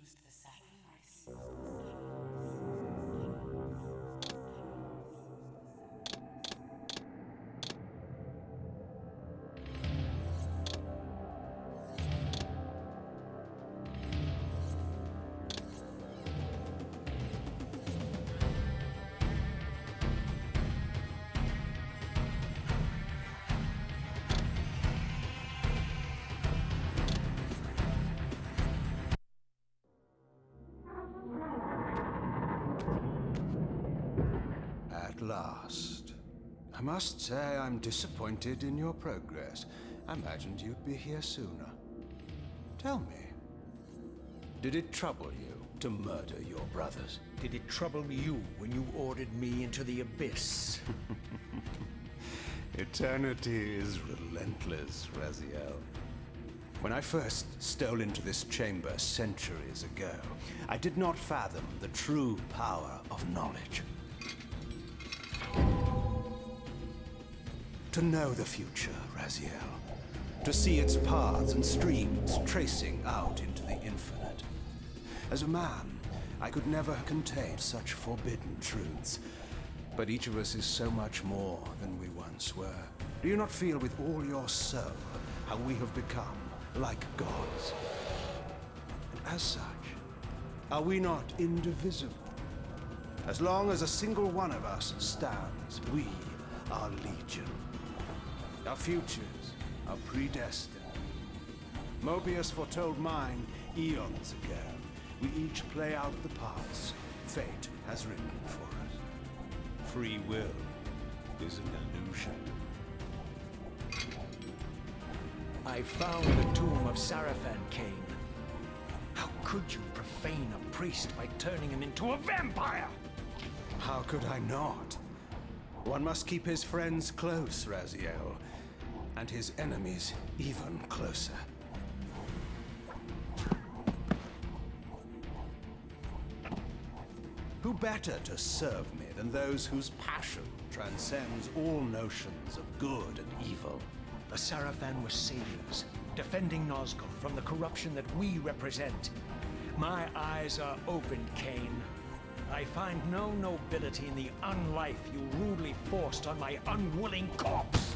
refused the sacrifice. At last. I must say I'm disappointed in your progress. I imagined you'd be here sooner. Tell me, did it trouble you to murder your brothers? Did it trouble you when you ordered me into the abyss? Eternity is relentless, Raziel. When I first stole into this chamber centuries ago, I did not fathom the true power of knowledge. To know the future, Raziel. To see its paths and streams tracing out into the infinite. As a man, I could never contain such forbidden truths. But each of us is so much more than we once were. Do you not feel with all your soul how we have become like gods? And as such, are we not indivisible? As long as a single one of us stands, we are legion. Our futures are predestined. Mobius foretold mine eons ago. We each play out the parts fate has written for us. Free will is an illusion. I found the tomb of Sarafan, Cain. How could you profane a priest by turning him into a vampire? How could I not? One must keep his friends close, Raziel, and his enemies even closer. Who better to serve me than those whose passion transcends all notions of good and evil? The Sarafan were saviors, defending Nazgul from the corruption that we represent. My eyes are opened, Cain. I find no nobility in the unlife you rudely forced on my unwilling corpse.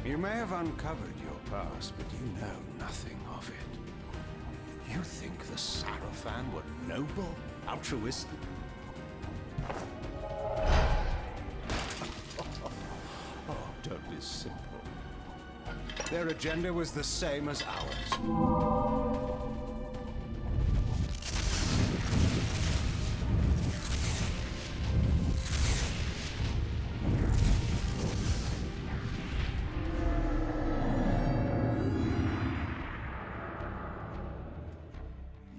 You may have uncovered your past, but you know nothing of it. You think the Sarafan were noble, altruistic? Oh, don't be simple. Their agenda was the same as ours.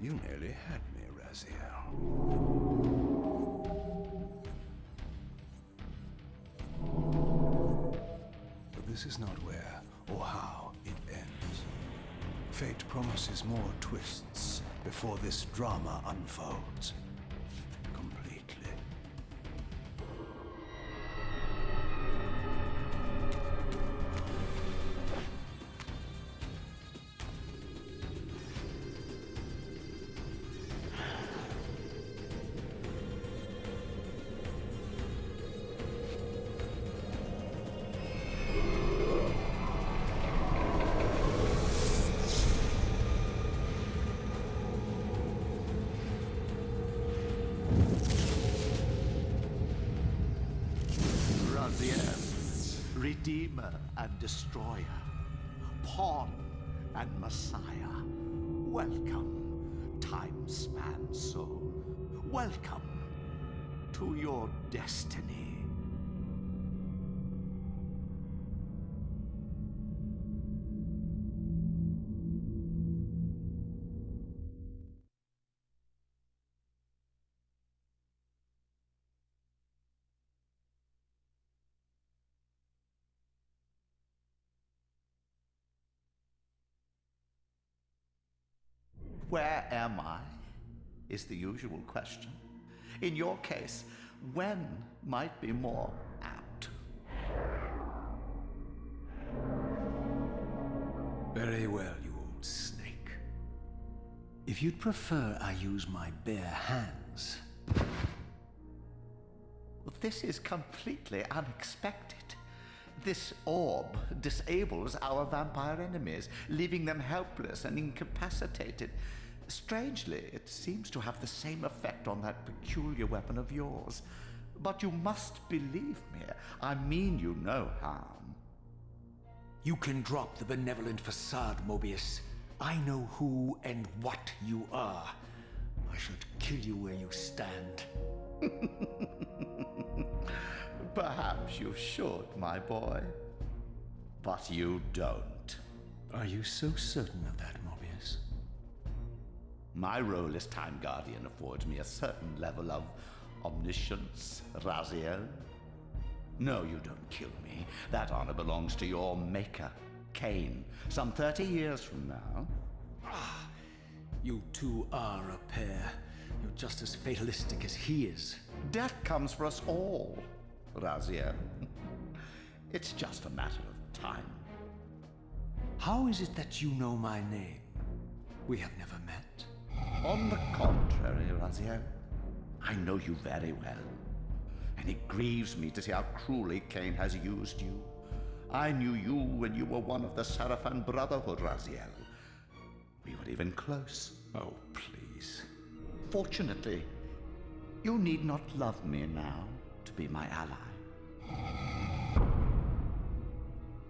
You nearly had me, Raziel. But this is not where or how it ends. Fate promises more twists before this drama unfolds completely. Redeemer and Destroyer, Pawn and Messiah. Welcome, time-span soul. Welcome to your destiny. Where am I? Is the usual question. In your case, when might be more apt. Very well, you old snake. If you'd prefer I use my bare hands... This is completely unexpected. This orb disables our vampire enemies, leaving them helpless and incapacitated. Strangely, it seems to have the same effect on that peculiar weapon of yours. But you must believe me. I mean you no harm. You can drop the benevolent facade, Mobius. I know who and what you are. I should kill you where you stand. Perhaps you should, my boy. But you don't. Are you so certain of that, Mobius? My role as Time Guardian affords me a certain level of omniscience, Raziel. No, you don't kill me. That honor belongs to your maker, Cain, some 30 years from now. Ah, you two are a pair. You're just as fatalistic as he is. Death comes for us all, Raziel. It's just a matter of time. How is it that you know my name? We have never met. On the contrary, Raziel, I know you very well. And it grieves me to see how cruelly Cain has used you. I knew you when you were one of the Sarafan Brotherhood, Raziel. We were even close. Oh, please. Fortunately, you need not love me now to be my ally.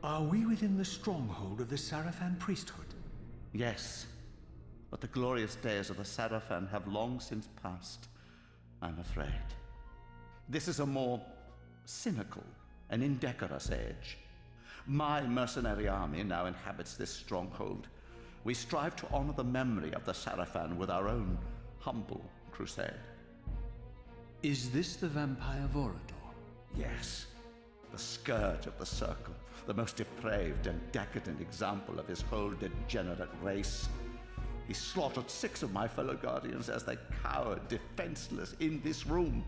Are we within the stronghold of the Sarafan priesthood? Yes, but the glorious days of the Sarafan have long since passed, I'm afraid. This is a more cynical and indecorous age. My mercenary army now inhabits this stronghold. We strive to honor the memory of the Sarafan with our own humble crusade. Is this the vampire Vorador? Yes, the scourge of the Circle, the most depraved and decadent example of his whole degenerate race. He slaughtered 6 of my fellow Guardians as they cowered defenseless in this room.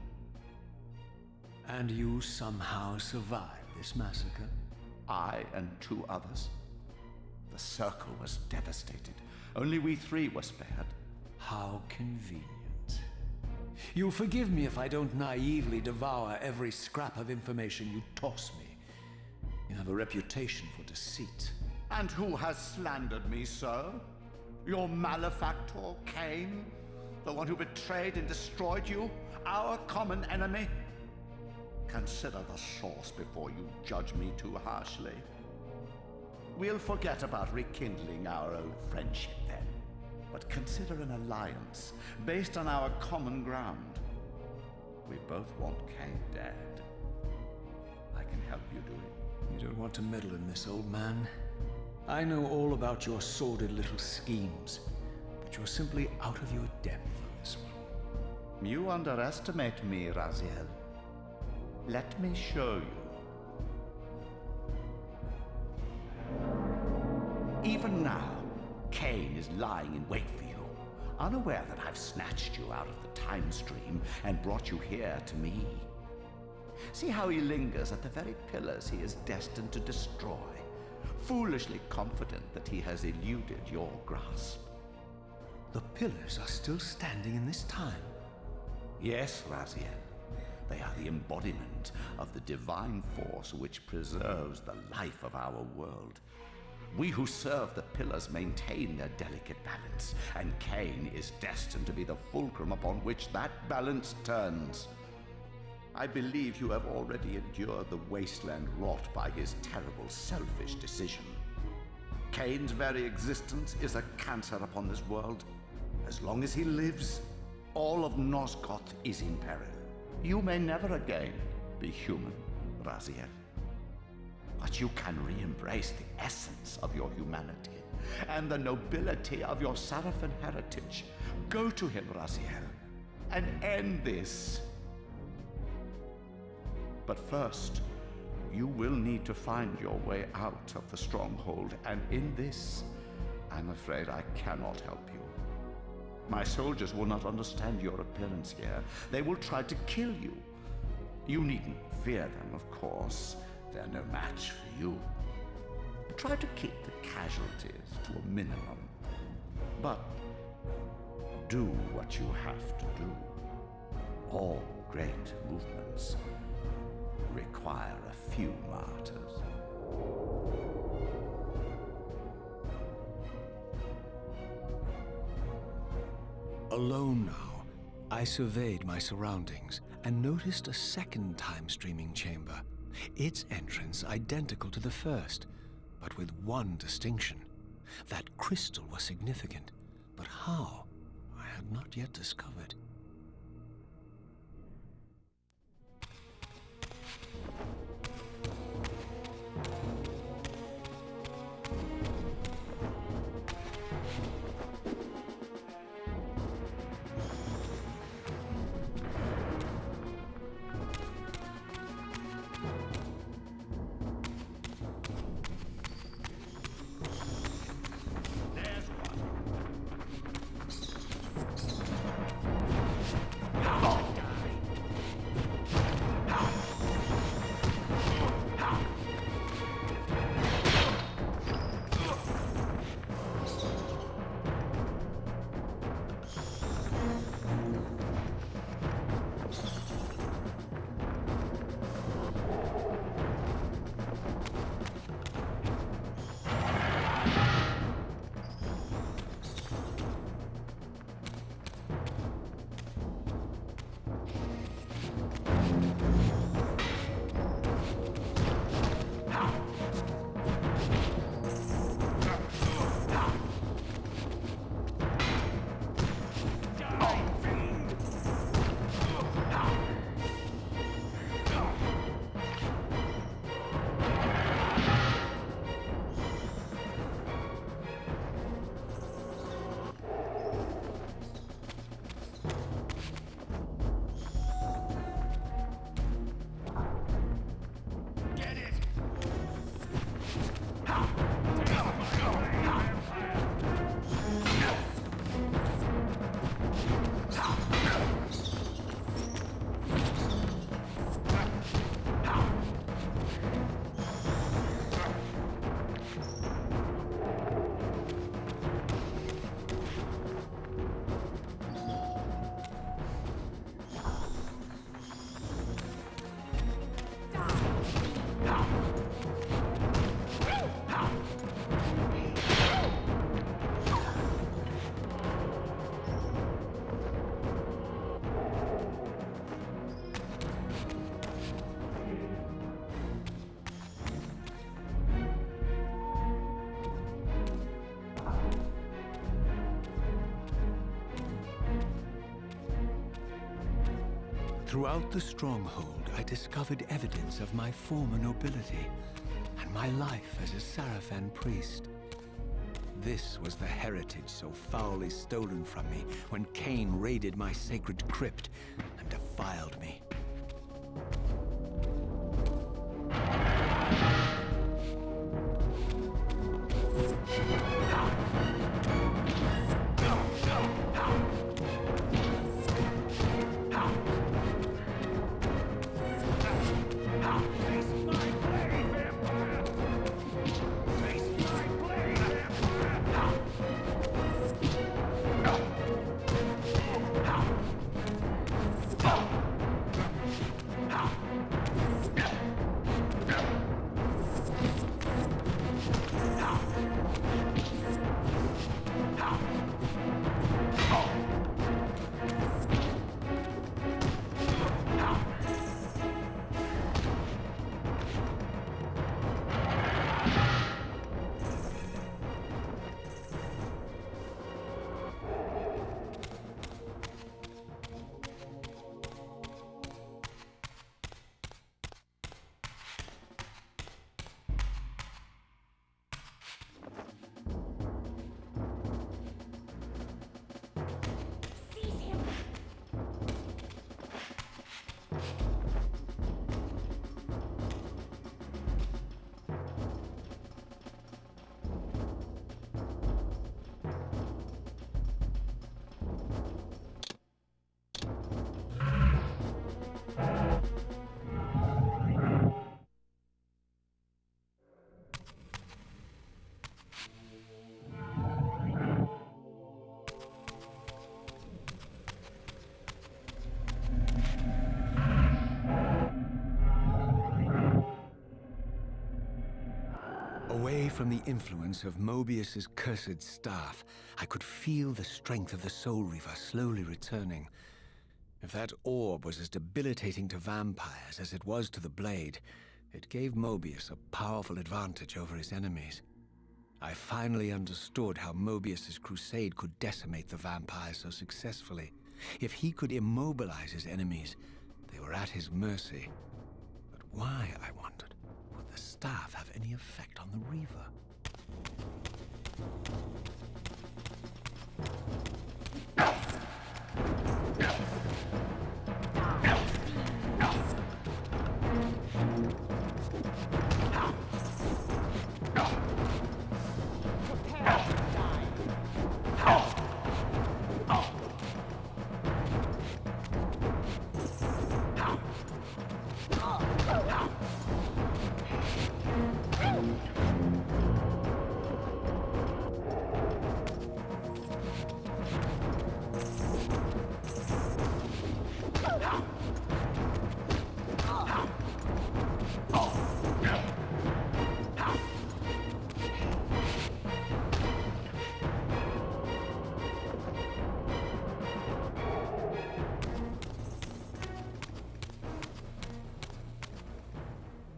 And you somehow survived this massacre? I and 2 others. The Circle was devastated. Only we 3 were spared. How convenient. You'll forgive me if I don't naively devour every scrap of information you toss me. You have a reputation for deceit. And who has slandered me so? Your malefactor, Cain? The one who betrayed and destroyed you? Our common enemy? Consider the source before you judge me too harshly. We'll forget about rekindling our old friendship then. But consider an alliance based on our common ground. We both want Cain dead. I can help you do it. You don't want to meddle in this, old man. I know all about your sordid little schemes, but you're simply out of your depth on this one. You underestimate me, Raziel. Let me show you. Even now, Cain is lying in wait for you, unaware that I've snatched you out of the time stream and brought you here to me. See how he lingers at the very pillars he is destined to destroy, foolishly confident that he has eluded your grasp. The pillars are still standing in this time. Yes, Raziel. They are the embodiment of the divine force which preserves the life of our world. We who serve the pillars maintain their delicate balance, and Cain is destined to be the fulcrum upon which that balance turns. I believe you have already endured the wasteland wrought by his terrible, selfish decision. Cain's very existence is a cancer upon this world. As long as he lives, all of Nosgoth is in peril. You may never again be human, Raziel. But you can re-embrace the essence of your humanity and the nobility of your Sarafan heritage. Go to him, Raziel, and end this. But first, you will need to find your way out of the stronghold, and in this, I'm afraid I cannot help you. My soldiers will not understand your appearance here. They will try to kill you. You needn't fear them, of course. They're no match for you. Try to keep the casualties to a minimum. But do what you have to do. All great movements require a few martyrs. Alone now, I surveyed my surroundings and noticed a second time-streaming chamber. Its entrance identical to the first, but with one distinction. That crystal was significant, but how, I had not yet discovered. Throughout the stronghold, I discovered evidence of my former nobility and my life as a Sarafan priest. This was the heritage so foully stolen from me when Cain raided my sacred crypt and defiled me. Away from the influence of Mobius's cursed staff, I could feel the strength of the Soul Reaver slowly returning. If that orb was as debilitating to vampires as it was to the blade, it gave Mobius a powerful advantage over his enemies. I finally understood how Mobius's crusade could decimate the vampires so successfully. If he could immobilize his enemies, they were at his mercy. But why, I wondered, would the staff have any effect on the Reaver?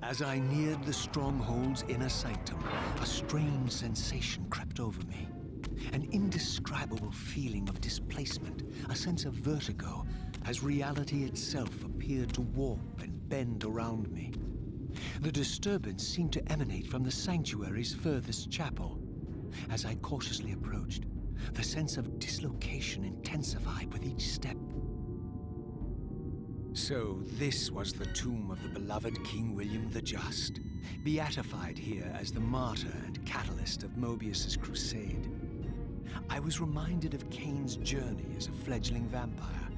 As I neared the stronghold's inner sanctum, a strange sensation crept over me. An indescribable feeling of displacement, a sense of vertigo, as reality itself appeared to warp and bend around me. The disturbance seemed to emanate from the sanctuary's furthest chapel. As I cautiously approached, the sense of dislocation intensified with each step. So this was the tomb of the beloved King William the Just, beatified here as the martyr and catalyst of Mobius's crusade. I was reminded of Kane's journey as a fledgling vampire,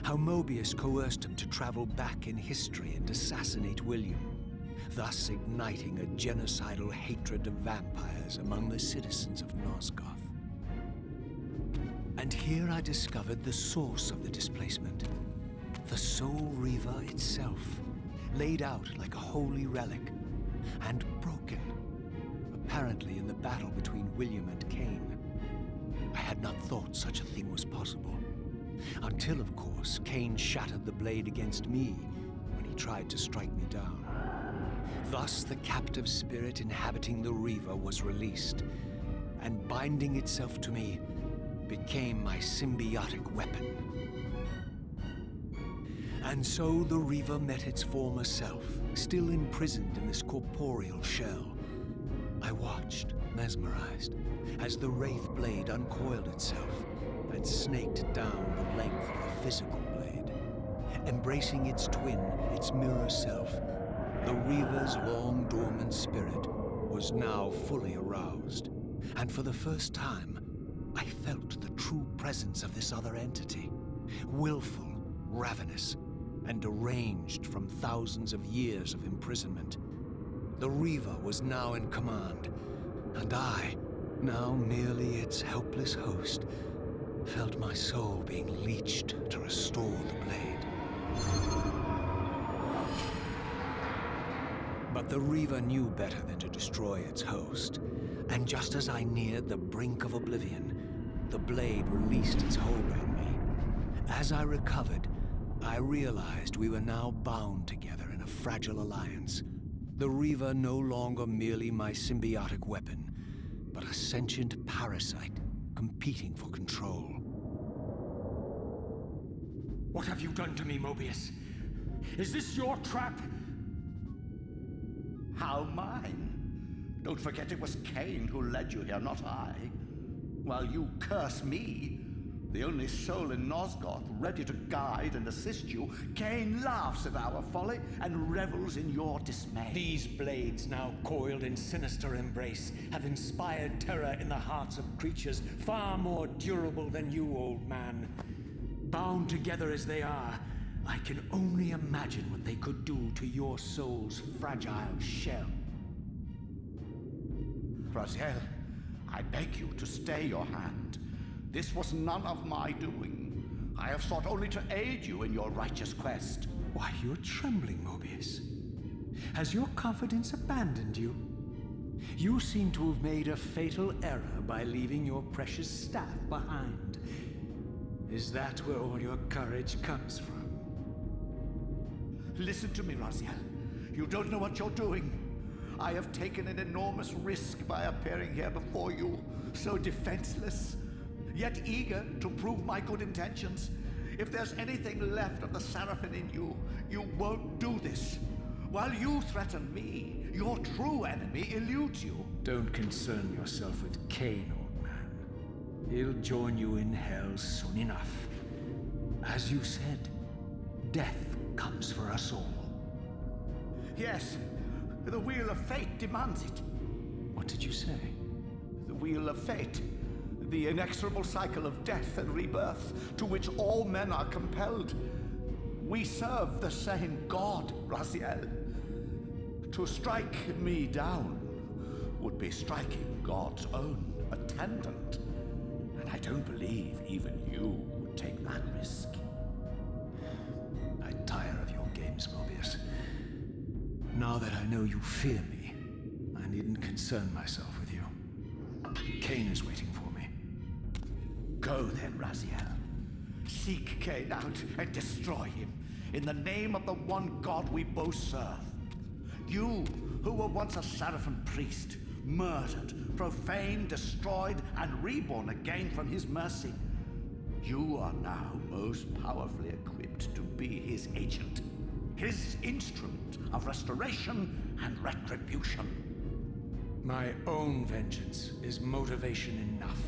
how Mobius coerced him to travel back in history and assassinate William, thus igniting a genocidal hatred of vampires among the citizens of Nosgoth. And here I discovered the source of the displacement. The Soul Reaver itself, laid out like a holy relic, and broken, apparently in the battle between William and Kane. I had not thought such a thing was possible, until, of course, Kane shattered the blade against me when he tried to strike me down. Thus, the captive spirit inhabiting the Reaver was released, and binding itself to me became my symbiotic weapon. And so the Reaver met its former self, still imprisoned in this corporeal shell. I watched, mesmerized, as the Wraith blade uncoiled itself and snaked down the length of the physical blade. Embracing its twin, its mirror self, the Reaver's long-dormant spirit was now fully aroused. And for the first time, I felt the true presence of this other entity, willful, ravenous, and deranged from thousands of years of imprisonment. The Reaver was now in command, and I, now merely its helpless host, felt my soul being leached to restore the blade. But the Reaver knew better than to destroy its host, and just as I neared the brink of oblivion, the blade released its hold on me. As I recovered, I realized we were now bound together in a fragile alliance. The Reaver no longer merely my symbiotic weapon, but a sentient parasite competing for control. What have you done to me, Mobius? Is this your trap? How mine? Don't forget it was Kane who led you here, not I. While you curse me, the only soul in Nosgoth ready to guide and assist you, Kane laughs at our folly and revels in your dismay. These blades, now coiled in sinister embrace, have inspired terror in the hearts of creatures far more durable than you, old man. Bound together as they are, I can only imagine what they could do to your soul's fragile shell. Raziel, I beg you to stay your hand. This was none of my doing. I have sought only to aid you in your righteous quest. Why, you're trembling, Mobius. Has your confidence abandoned you? You seem to have made a fatal error by leaving your precious staff behind. Is that where all your courage comes from? Listen to me, Raziel. You don't know what you're doing. I have taken an enormous risk by appearing here before you, so defenseless, yet eager to prove my good intentions. If there's anything left of the Seraphim in you, you won't do this. While you threaten me, your true enemy eludes you. Don't concern yourself with Cain, old man. He'll join you in hell soon enough. As you said, death comes for us all. Yes, the Wheel of Fate demands it. What did you say? The Wheel of Fate. The inexorable cycle of death and rebirth to which all men are compelled. We serve the same God, Raziel. To strike me down would be striking God's own attendant. And I don't believe even you would take that risk. I tire of your games, Mobius. Now that I know you fear me, I needn't concern myself with you. Cain is waiting for me. Go then, Raziel. Seek Cain out and destroy him in the name of the one God we both serve. You, who were once a Seraphim priest, murdered, profaned, destroyed, and reborn again from his mercy. You are now most powerfully equipped to be his agent, his instrument of restoration and retribution. My own vengeance is motivation enough.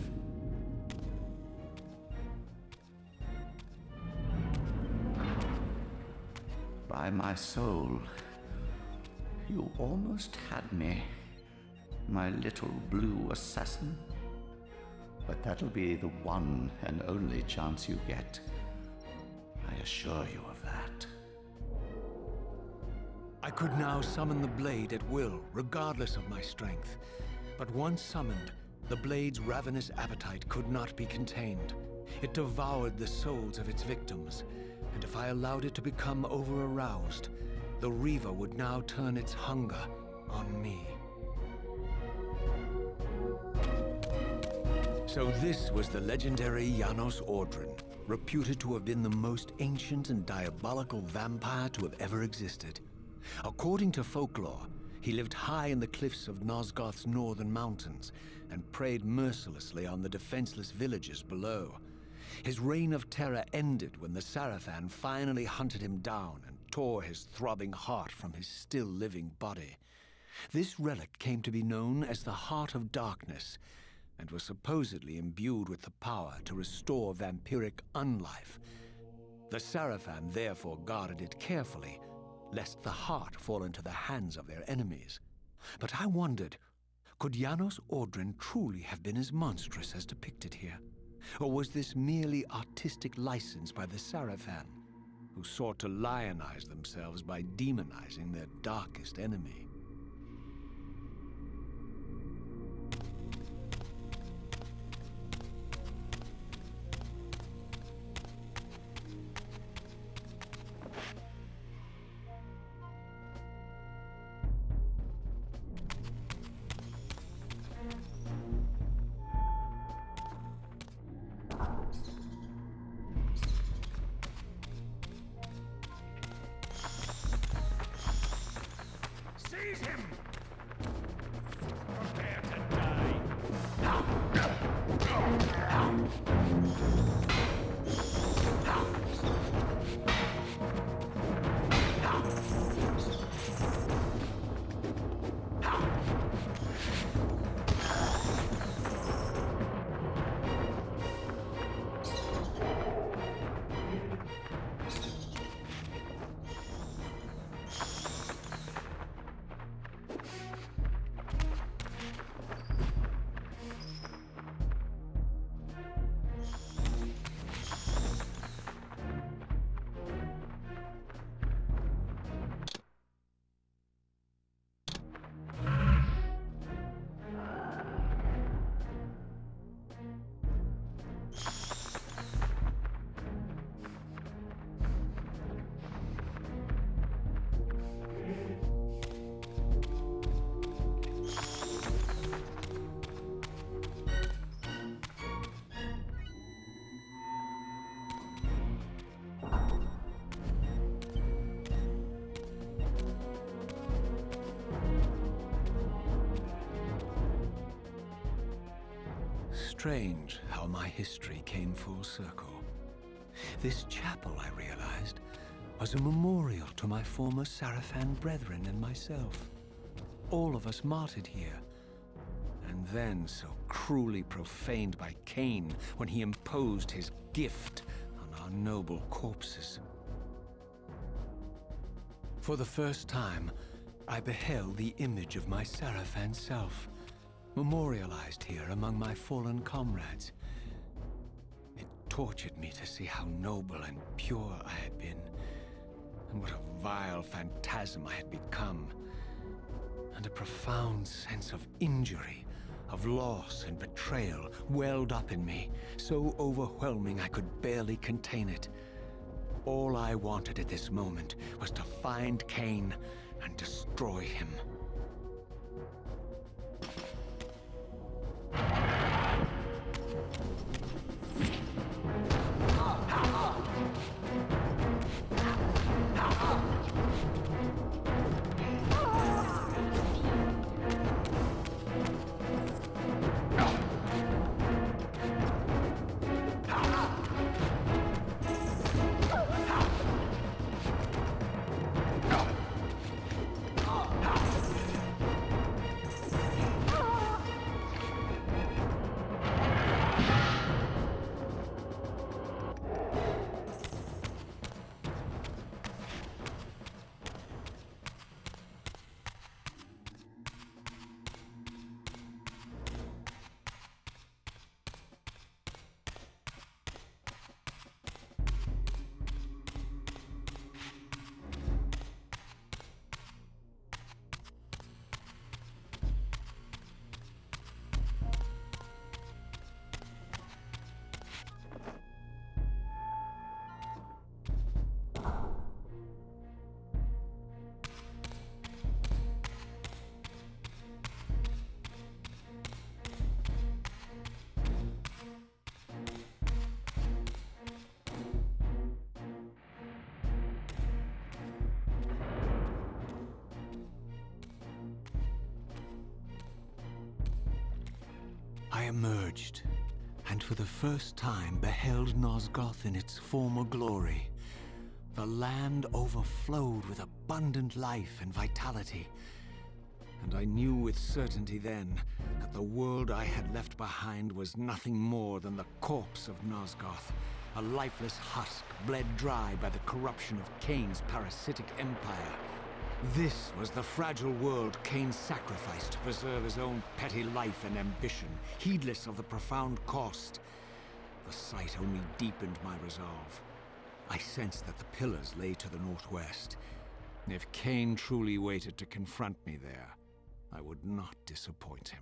By my soul, you almost had me, my little blue assassin. But that'll be the one and only chance you get. I assure you of that. I could now summon the blade at will, regardless of my strength. But once summoned, the blade's ravenous appetite could not be contained. It devoured the souls of its victims, and if I allowed it to become over-aroused, the Reaver would now turn its hunger on me. So this was the legendary Janos Audrin, reputed to have been the most ancient and diabolical vampire to have ever existed. According to folklore, he lived high in the cliffs of Nosgoth's northern mountains and preyed mercilessly on the defenseless villages below. His reign of terror ended when the Seraphim finally hunted him down and tore his throbbing heart from his still-living body. This relic came to be known as the Heart of Darkness, and was supposedly imbued with the power to restore vampiric unlife. The Seraphim therefore guarded it carefully, lest the heart fall into the hands of their enemies. But I wondered, could Janos Audrin truly have been as monstrous as depicted here? Or was this merely artistic license by the Seraphim, who sought to lionize themselves by demonizing their darkest enemy? See strange how my history came full circle. This chapel, I realized, was a memorial to my former Sarafan brethren and myself. All of us martyred here, and then so cruelly profaned by Cain when he imposed his gift on our noble corpses. For the first time, I beheld the image of my Sarafan self, memorialized here among my fallen comrades. It tortured me to see how noble and pure I had been, and what a vile phantasm I had become, and a profound sense of injury, of loss and betrayal welled up in me, so overwhelming I could barely contain it. All I wanted at this moment was to find Cain and destroy him. I emerged, and for the first time beheld Nosgoth in its former glory. The land overflowed with abundant life and vitality, and I knew with certainty then that the world I had left behind was nothing more than the corpse of Nosgoth, a lifeless husk bled dry by the corruption of Cain's parasitic empire. This was the fragile world Cain sacrificed to preserve his own petty life and ambition, heedless of the profound cost. The sight only deepened my resolve. I sensed that the pillars lay to the northwest. If Cain truly waited to confront me there, I would not disappoint him.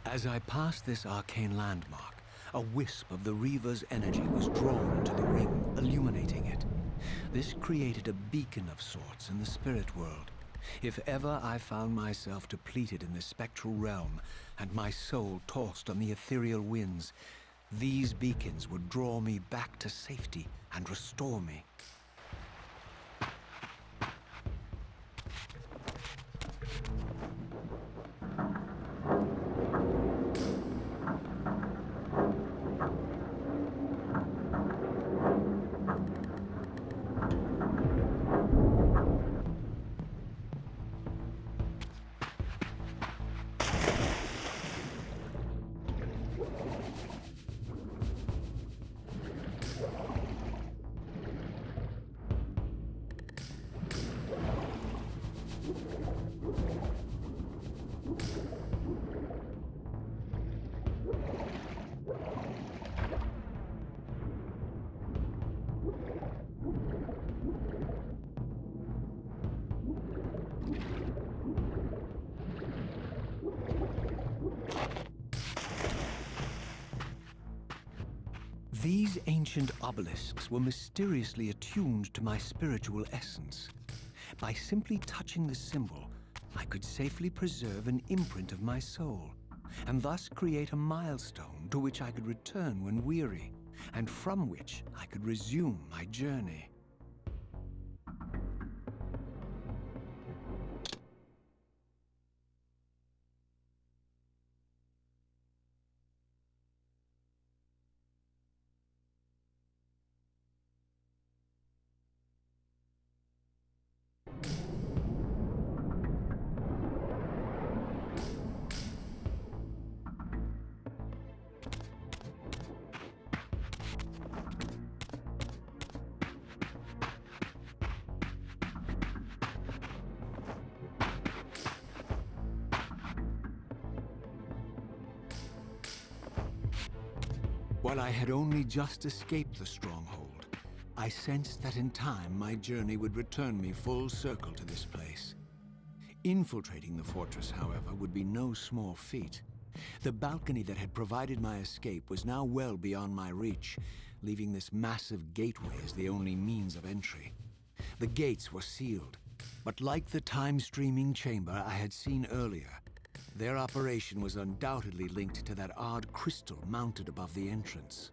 As I passed this arcane landmark, a wisp of the Reaver's energy was drawn into the ring, illuminating it. This created a beacon of sorts in the spirit world. If ever I found myself depleted in the spectral realm, and my soul tossed on the ethereal winds, these beacons would draw me back to safety and restore me. These ancient obelisks were mysteriously attuned to my spiritual essence. By simply touching the symbol, I could safely preserve an imprint of my soul, and thus create a milestone to which I could return when weary, and from which I could resume my journey. While I had only just escaped the stronghold, I sensed that in time my journey would return me full circle to this place. Infiltrating the fortress, however, would be no small feat. The balcony that had provided my escape was now well beyond my reach, leaving this massive gateway as the only means of entry. The gates were sealed, but like the time-streaming chamber I had seen earlier, their operation was undoubtedly linked to that odd crystal mounted above the entrance.